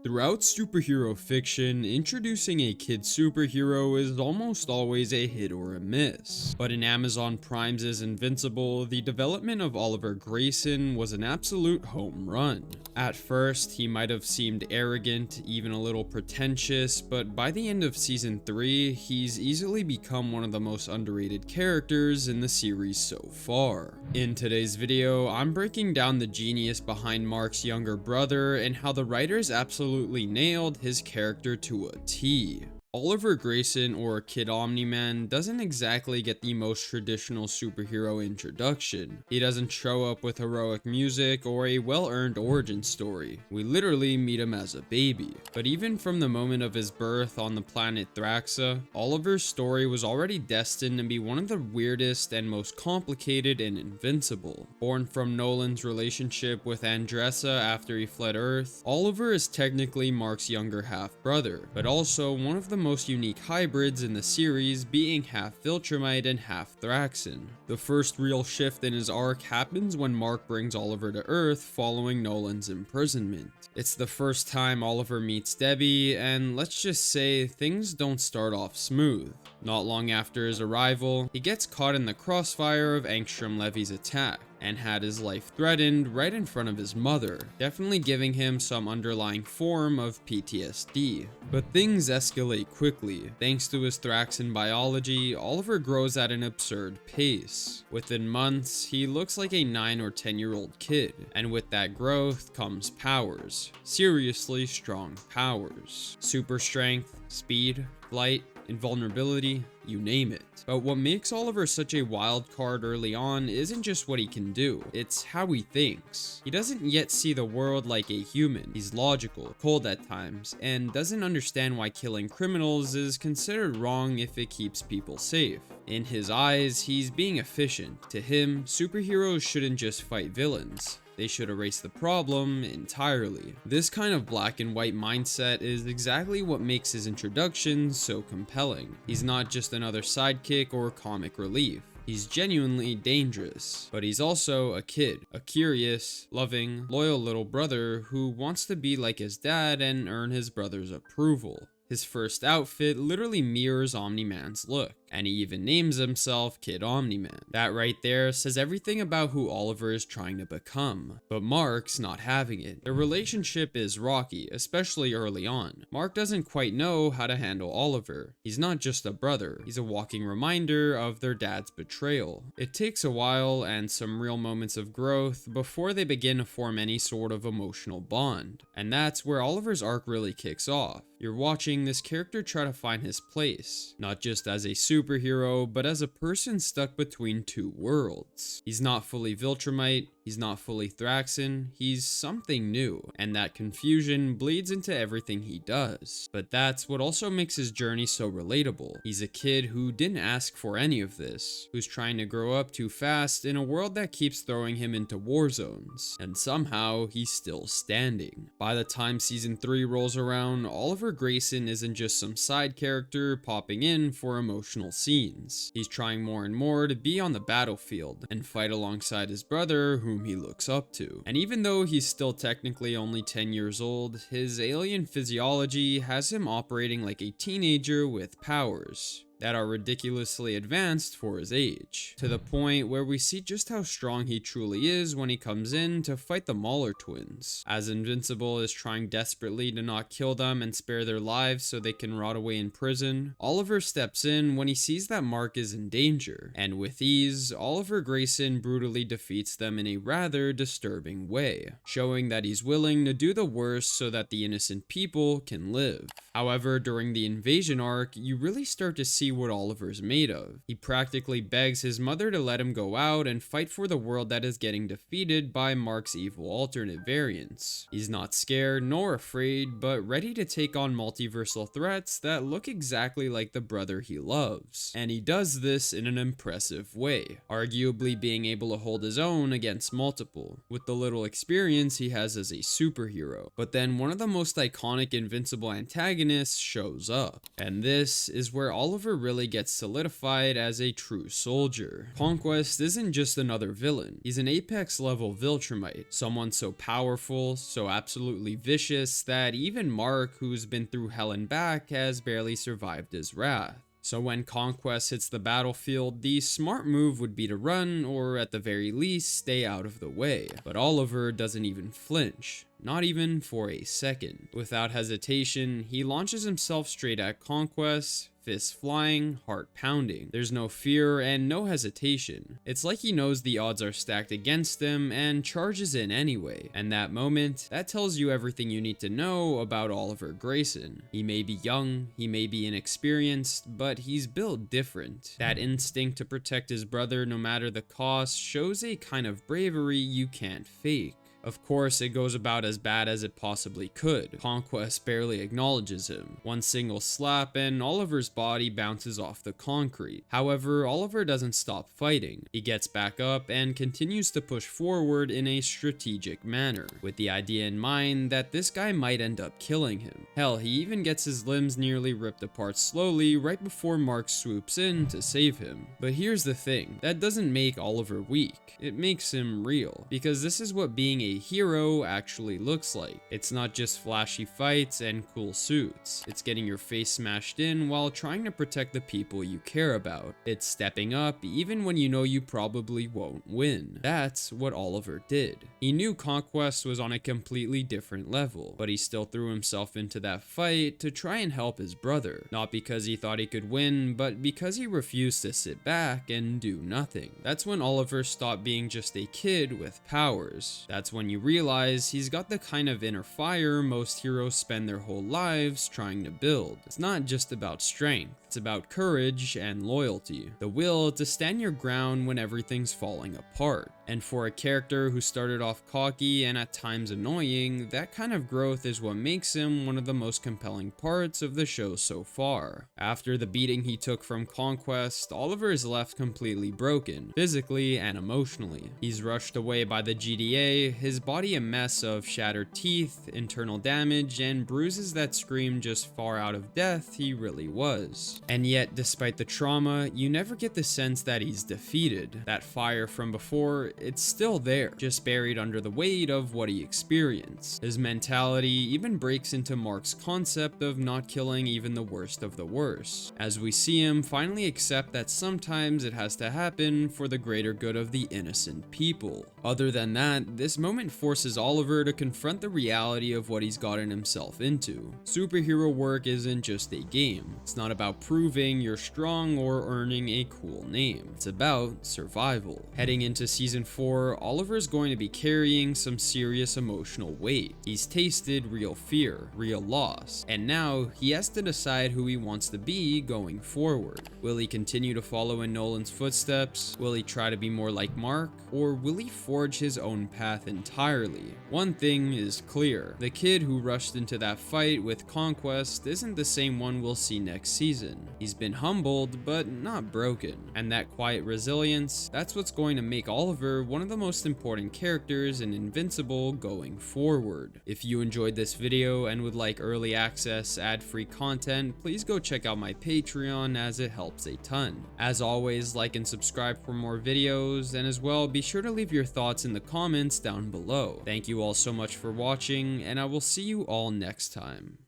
Throughout superhero fiction, introducing a kid superhero is almost always a hit or a miss. But in Amazon Prime's Invincible, the development of Oliver Grayson was an absolute home run. At first, he might have seemed arrogant, even a little pretentious, but by the end of season 3, he's easily become one of the most underrated characters in the series so far. In today's video, I'm breaking down the genius behind Mark's younger brother and how the writers absolutely nailed his character to a T. Oliver Grayson, or Kid Omni-Man, doesn't exactly get the most traditional superhero introduction. He doesn't show up with heroic music or a well-earned origin story. We literally meet him as a baby. But even from the moment of his birth on the planet Thraxa, Oliver's story was already destined to be one of the weirdest and most complicated in Invincible. Born from Nolan's relationship with Andressa after he fled Earth, Oliver is technically Mark's younger half-brother, but also one of the most unique hybrids in the series, being half Viltrumite and half Thraxan. The first real shift in his arc happens when Mark brings Oliver to Earth following Nolan's imprisonment. It's the first time Oliver meets Debbie, and let's just say things don't start off smooth. Not long after his arrival, he gets caught in the crossfire of Angstrom Levy's attack, and had his life threatened right in front of his mother, definitely giving him some underlying form of PTSD. But things escalate quickly. Thanks to his Thraxan biology, Oliver grows at an absurd pace. Within months, he looks like a 9 or 10-year-old kid, and with that growth comes powers. Seriously strong powers. Super strength, speed, flight, invulnerability, you name it. But what makes Oliver such a wild card early on isn't just what he can do, it's how he thinks. He doesn't yet see the world like a human. He's logical, cold at times, and doesn't understand why killing criminals is considered wrong if it keeps people safe. In his eyes, he's being efficient. To him, superheroes shouldn't just fight villains. They should erase the problem entirely. This kind of black and white mindset is exactly what makes his introduction so compelling. He's not just another sidekick or comic relief. He's genuinely dangerous, but he's also a kid, a curious, loving, loyal little brother who wants to be like his dad and earn his brother's approval. His first outfit literally mirrors Omni-Man's look, and he even names himself Kid Omni-Man. That right there says everything about who Oliver is trying to become. But Mark's not having it. Their relationship is rocky, especially early on. Mark doesn't quite know how to handle Oliver. He's not just a brother, he's a walking reminder of their dad's betrayal. It takes a while and some real moments of growth before they begin to form any sort of emotional bond. And that's where Oliver's arc really kicks off. You're watching this character try to find his place, not just as a superhero, but as a person stuck between two worlds. He's not fully Viltrumite, he's not fully Thraxan, he's something new, and that confusion bleeds into everything he does. But that's what also makes his journey so relatable. He's a kid who didn't ask for any of this, who's trying to grow up too fast in a world that keeps throwing him into war zones, and somehow he's still standing. By the time season 3 rolls around, Oliver Grayson isn't just some side character popping in for emotional scenes. He's trying more and more to be on the battlefield and fight alongside his brother, whom he looks up to. And even though he's still technically only 10 years old, his alien physiology has him operating like a teenager with powers that are ridiculously advanced for his age, to the point where we see just how strong he truly is when he comes in to fight the Mauler twins. As Invincible is trying desperately to not kill them and spare their lives so they can rot away in prison, Oliver steps in when he sees that Mark is in danger, and with ease, Oliver Grayson brutally defeats them in a rather disturbing way, showing that he's willing to do the worst so that the innocent people can live. However, during the invasion arc, you really start to see what Oliver's made of. He practically begs his mother to let him go out and fight for the world that is getting defeated by Mark's evil alternate variants. He's not scared nor afraid, but ready to take on multiversal threats that look exactly like the brother he loves. And he does this in an impressive way, arguably being able to hold his own against multiple, with the little experience he has as a superhero. But then one of the most iconic Invincible antagonists shows up, and this is where Oliver really gets solidified as a true soldier. Conquest isn't just another villain. He's an apex level Viltrumite, someone so powerful, so absolutely vicious that even Mark, who's been through hell and back, has barely survived his wrath. So when Conquest hits the battlefield, the smart move would be to run, or at the very least, stay out of the way. But Oliver doesn't even flinch. Not even for a second. Without hesitation, he launches himself straight at Conquest, fists flying, heart pounding. There's no fear and no hesitation. It's like he knows the odds are stacked against him and charges in anyway. And that moment, that tells you everything you need to know about Oliver Grayson. He may be young, he may be inexperienced, but he's built different. That instinct to protect his brother no matter the cost shows a kind of bravery you can't fake. Of course, it goes about as bad as it possibly could. Conquest barely acknowledges him. One single slap and Oliver's body bounces off the concrete. However, Oliver doesn't stop fighting. He gets back up and continues to push forward in a strategic manner, with the idea in mind that this guy might end up killing him. Hell, he even gets his limbs nearly ripped apart slowly right before Mark swoops in to save him. But here's the thing, that doesn't make Oliver weak. It makes him real, because this is what being a hero actually looks like. It's not just flashy fights and cool suits. It's getting your face smashed in while trying to protect the people you care about. It's stepping up even when you know you probably won't win. That's what Oliver did. He knew Conquest was on a completely different level, but he still threw himself into that fight to try and help his brother. Not because he thought he could win, but because he refused to sit back and do nothing. That's when Oliver stopped being just a kid with powers. That's when you realize he's got the kind of inner fire most heroes spend their whole lives trying to build. It's not just about strength. It's about courage and loyalty. The will to stand your ground when everything's falling apart. And for a character who started off cocky and at times annoying, that kind of growth is what makes him one of the most compelling parts of the show so far. After the beating he took from Conquest, Oliver is left completely broken, physically and emotionally. He's rushed away by the GDA, his body a mess of shattered teeth, internal damage, and bruises that scream just far out of death he really was. And yet, despite the trauma, you never get the sense that he's defeated. That fire from before, it's still there, just buried under the weight of what he experienced. His mentality even breaks into Mark's concept of not killing even the worst of the worst, as we see him finally accept that sometimes it has to happen for the greater good of the innocent people. Other than that, this moment forces Oliver to confront the reality of what he's gotten himself into. Superhero work isn't just a game. It's not about proving you're strong or earning a cool name. It's about survival. Heading into season 4, Oliver's going to be carrying some serious emotional weight. He's tasted real fear, real loss, and now he has to decide who he wants to be going forward. Will he continue to follow in Nolan's footsteps? Will he try to be more like Mark? Or will he forge his own path entirely? One thing is clear, the kid who rushed into that fight with Conquest isn't the same one we'll see next season. He's been humbled, but not broken. And that quiet resilience, that's what's going to make Oliver one of the most important characters in Invincible going forward. If you enjoyed this video and would like early access, ad-free content, please go check out my Patreon as it helps a ton. As always, like and subscribe for more videos, and as well, be sure to leave your thoughts in the comments down below. Thank you all so much for watching, and I will see you all next time.